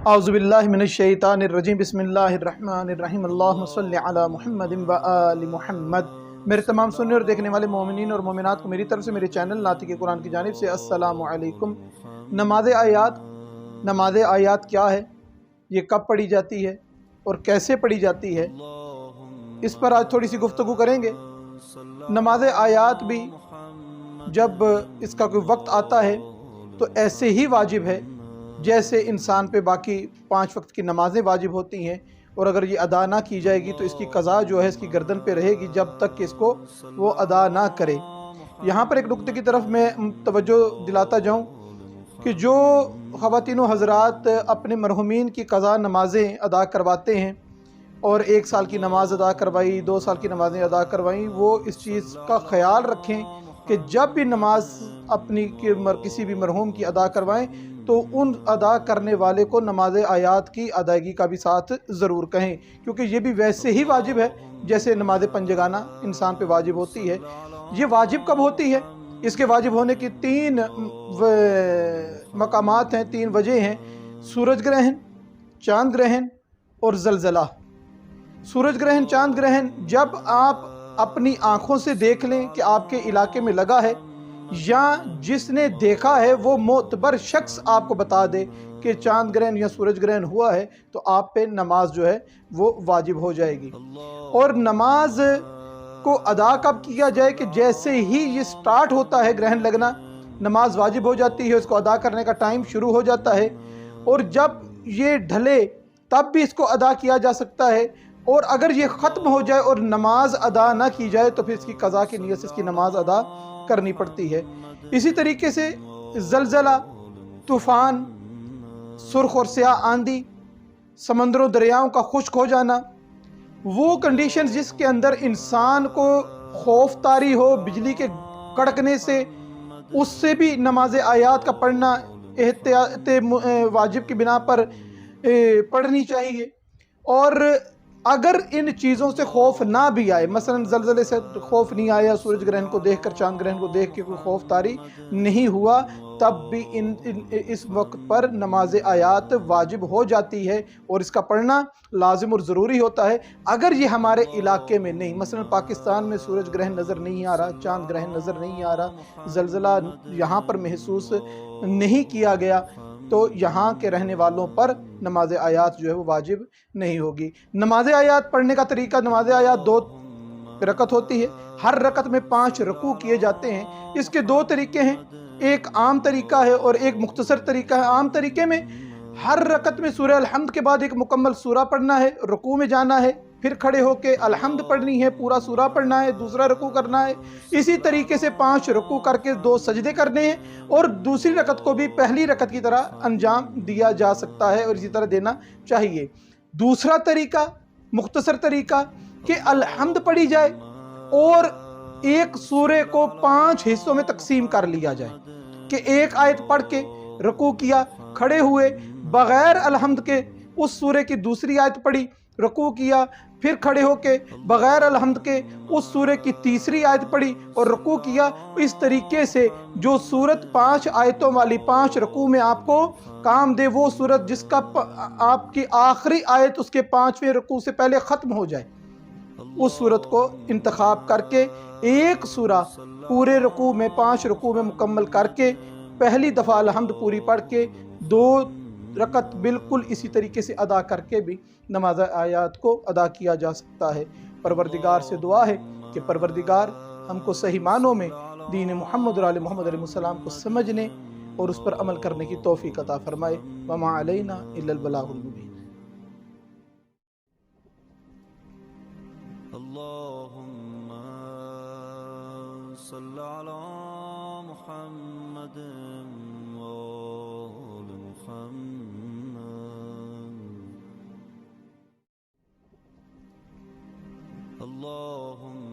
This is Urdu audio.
اعوذ باللہ من الشیطان الرجیم بسم اللہ الرحمن الرحیم اللہم صلی علی محمد و آل محمد۔ میرے تمام سننے اور دیکھنے والے مومنین اور مومنات کو میری طرف سے میرے چینل ناطق قرآن کی جانب سے السلام علیکم۔ نماز آیات کیا ہے، یہ کب پڑھی جاتی ہے اور کیسے پڑھی جاتی ہے، اس پر آج تھوڑی سی گفتگو کریں گے۔ نماز آیات بھی جب اس کا کوئی وقت آتا ہے تو ایسے ہی واجب ہے جیسے انسان پہ باقی 5 وقت کی نمازیں واجب ہوتی ہیں، اور اگر یہ ادا نہ کی جائے گی تو اس کی قضا جو ہے اس کی گردن پہ رہے گی جب تک کہ اس کو وہ ادا نہ کرے۔ یہاں پر ایک نقطے کی طرف میں توجہ دلاتا جاؤں کہ جو خواتین و حضرات اپنے مرحومین کی قضا نمازیں ادا کرواتے ہیں اور 1 سال کی نماز ادا کروائی، 2 سال کی نمازیں ادا کروائیں، وہ اس چیز کا خیال رکھیں کہ جب بھی نماز اپنی کسی بھی مرحوم کی ادا کروائیں تو ان ادا کرنے والے کو نماز آیات کی ادائیگی کا بھی ساتھ ضرور کہیں، کیونکہ یہ بھی ویسے ہی واجب ہے جیسے نماز پنجگانہ انسان پہ واجب ہوتی ہے۔ یہ واجب کب ہوتی ہے؟ اس کے واجب ہونے کی 3 مقامات ہیں، 3 وجہ ہیں: سورج گرہن، چاند گرہن اور زلزلہ۔ سورج گرہن، چاند گرہن جب آپ اپنی آنکھوں سے دیکھ لیں کہ آپ کے علاقے میں لگا ہے، یا جس نے دیکھا ہے وہ معتبر شخص آپ کو بتا دے کہ چاند گرہن یا سورج گرہن ہوا ہے، تو آپ پہ نماز جو ہے وہ واجب ہو جائے گی۔ اور نماز کو ادا کب کیا جائے کہ جیسے ہی یہ سٹارٹ ہوتا ہے گرہن لگنا، نماز واجب ہو جاتی ہے، اس کو ادا کرنے کا ٹائم شروع ہو جاتا ہے، اور جب یہ ڈھلے تب بھی اس کو ادا کیا جا سکتا ہے، اور اگر یہ ختم ہو جائے اور نماز ادا نہ کی جائے تو پھر اس کی قضا کی نیت سے اس کی نماز ادا کرنی پڑتی ہے۔ اسی طریقے سے زلزلہ، طوفان، سرخ اور سیاہ آندھی، سمندروں دریاؤں کا خشک ہو جانا، وہ کنڈیشنز جس کے اندر انسان کو خوف طاری ہو بجلی کے کڑکنے سے، اس سے بھی نماز آیات کا پڑھنا احتیاط واجب کی بنا پر پڑھنی چاہیے۔ اور اگر ان چیزوں سے خوف نہ بھی آئے، مثلا زلزلے سے خوف نہیں آیا، سورج گرہن کو دیکھ کر، چاند گرہن کو دیکھ کے کوئی خوف طاری نہیں ہوا، تب بھی اس وقت پر نماز آیات واجب ہو جاتی ہے اور اس کا پڑھنا لازم اور ضروری ہوتا ہے۔ اگر یہ ہمارے علاقے میں نہیں، مثلا پاکستان میں سورج گرہن نظر نہیں آ رہا، چاند گرہن نظر نہیں آ رہا، زلزلہ یہاں پر محسوس نہیں کیا گیا، تو یہاں کے رہنے والوں پر نماز آیات جو ہے وہ واجب نہیں ہوگی۔ نماز آیات پڑھنے کا طریقہ: نماز آیات 2 رکعت ہوتی ہے، ہر رکعت میں 5 رکوع کیے جاتے ہیں۔ اس کے 2 طریقے ہیں، ایک عام طریقہ ہے اور ایک مختصر طریقہ ہے۔ عام طریقے میں ہر رکعت میں سورہ الحمد کے بعد ایک مکمل سورہ پڑھنا ہے، رکوع میں جانا ہے، پھر کھڑے ہو کے الحمد پڑھنی ہے، پورا سورہ پڑھنا ہے، دوسرا رکوع کرنا ہے۔ اسی طریقے سے 5 رکوع کر کے 2 سجدے کرنے ہیں، اور دوسری رکعت کو بھی پہلی رکعت کی طرح انجام دیا جا سکتا ہے اور اسی طرح دینا چاہیے۔ دوسرا طریقہ، مختصر طریقہ، کہ الحمد پڑھی جائے اور ایک سورے کو 5 حصوں میں تقسیم کر لیا جائے، کہ ایک آیت پڑھ کے رکوع کیا، کھڑے ہوئے، بغیر الحمد کے اس سورے کی دوسری آیت پڑھی، رکوع کیا، پھر کھڑے ہو کے بغیر الحمد کے اس سورے کی تیسری آیت پڑھی اور رکوع کیا۔ اس طریقے سے جو سورت 5 آیتوں والی 5 رکوع میں آپ کو کام دے، وہ سورت جس کا آپ کی آخری آیت اس کے 5ویں رکوع سے پہلے ختم ہو جائے، اس سورت کو انتخاب کر کے ایک سورہ پورے رکوع میں 5 رکوع میں مکمل کر کے پہلی دفعہ الحمد پوری پڑھ کے 2 رکعت بالکل اسی طریقے سے ادا کر کے بھی نماز آیات کو ادا کیا جا سکتا ہے۔ پروردگار سے دعا ہے کہ پروردگار ہم کو صحیح معنوں میں دین محمد اور آل محمد علیہ السلام کو سمجھنے اور اس پر عمل کرنے کی توفیق عطا فرمائے۔ وما علینا الا البلاغ المبین۔ اللهم صل على محمد وآل محمد. اللهم